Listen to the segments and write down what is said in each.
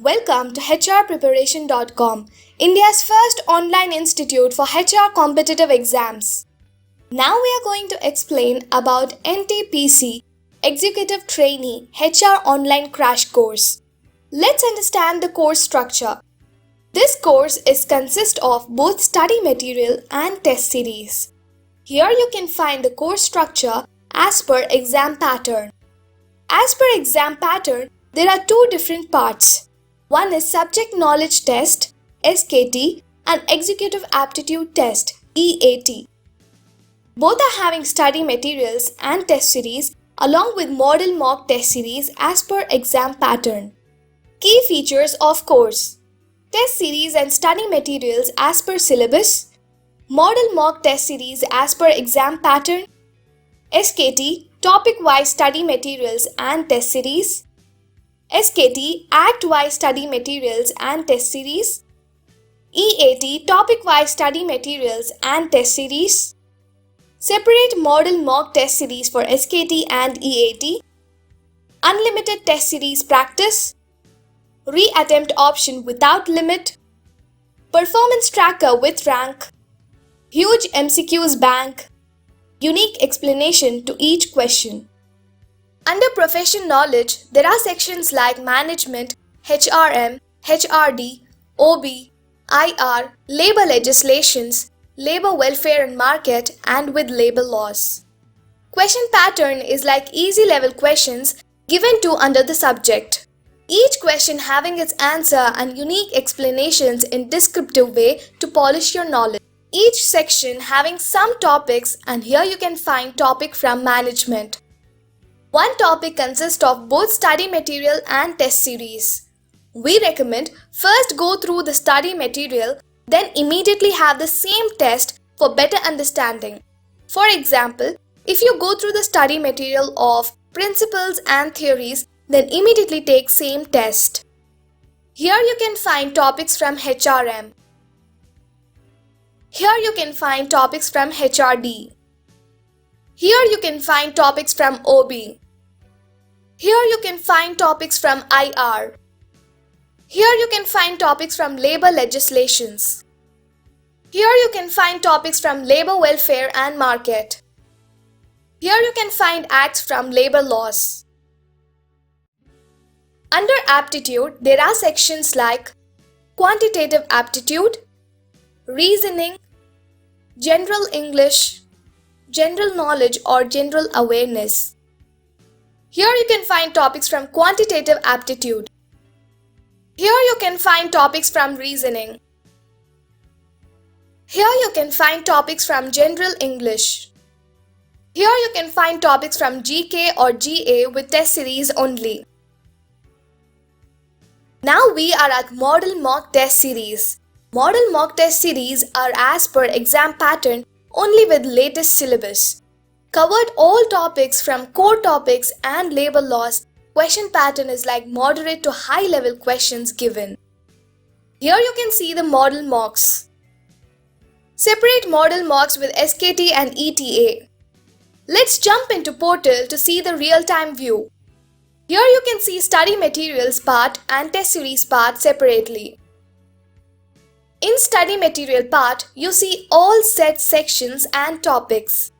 Welcome to HRpreparation.com, India's first online institute for HR competitive exams. Now we are going to explain about Ntpc, Executive Trainee HR Online Crash Course. Let's understand the course structure. This course consists of both study material and test series. Here you can find the course structure as per exam pattern. As per exam pattern, there are two different parts. One is Subject Knowledge Test, SKT, and Executive Aptitude Test, EAT. Both are having study materials and test series along with model mock test series as per exam pattern. Key features of course: test series and study materials as per syllabus, model mock test series as per exam pattern, SKT topic-wise study materials and test series, SKT act-wise study materials and test series, EAT topic-wise study materials and test series, separate model mock test series for SKT and EAT, unlimited test series practice, re-attempt option without limit, performance tracker with rank, huge MCQs bank, unique explanation to each question. Under profession knowledge, there are sections like Management, HRM, HRD, OB, IR, Labor Legislations, Labor Welfare and Market, and with Labor Laws. Question pattern is like easy level questions given to under the subject. Each question having its answer and unique explanations in descriptive way to polish your knowledge. Each section having some topics, and here you can find topic from management. One topic consists of both study material and test series. We recommend first go through the study material, then immediately have the same test for better understanding. For example, if you go through the study material of principles and theories, then immediately take same test. Here you can find topics from HRM. Here you can find topics from HRD. Here you can find topics from OB. Here you can find topics from IR. Here you can find topics from labor legislations. Here you can find topics from labor welfare and market. Here you can find acts from labor laws. Under aptitude, there are sections like quantitative aptitude, reasoning, general English, general knowledge or general awareness. Here you can find topics from quantitative aptitude. Here you can find topics from reasoning. Here you can find topics from general English. Here you can find topics from GK or GA with test series only. Now we are at Model Mock Test Series. Model Mock Test Series are as per exam pattern only with latest syllabus. Covered all topics from core topics and labor laws. Question pattern is like moderate to high level questions given. Here you can see the model mocks. Separate model mocks with SKT and ETA. Let's jump into portal to see the real-time view. Here you can see study materials part and test series part separately. In study material part, you see all set sections and topics.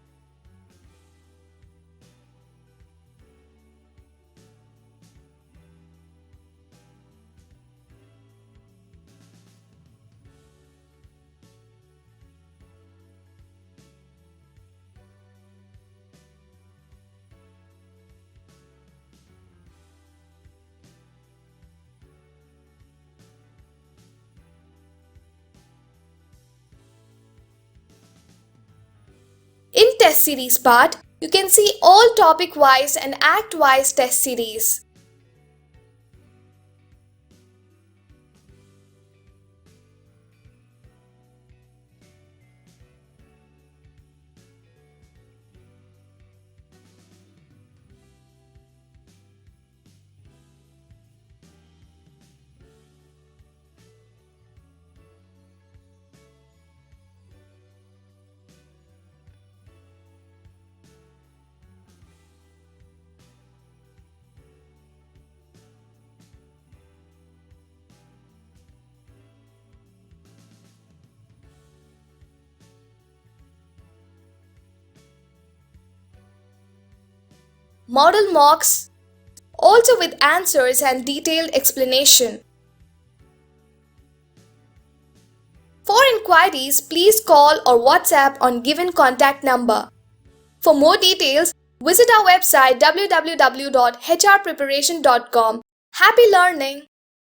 In test series part, you can see all topic-wise and act-wise test series. model mocks, also with answers and detailed explanation. For inquiries, please call or WhatsApp on given contact number. For more details, visit our website www.hrpreparation.com. Happy learning!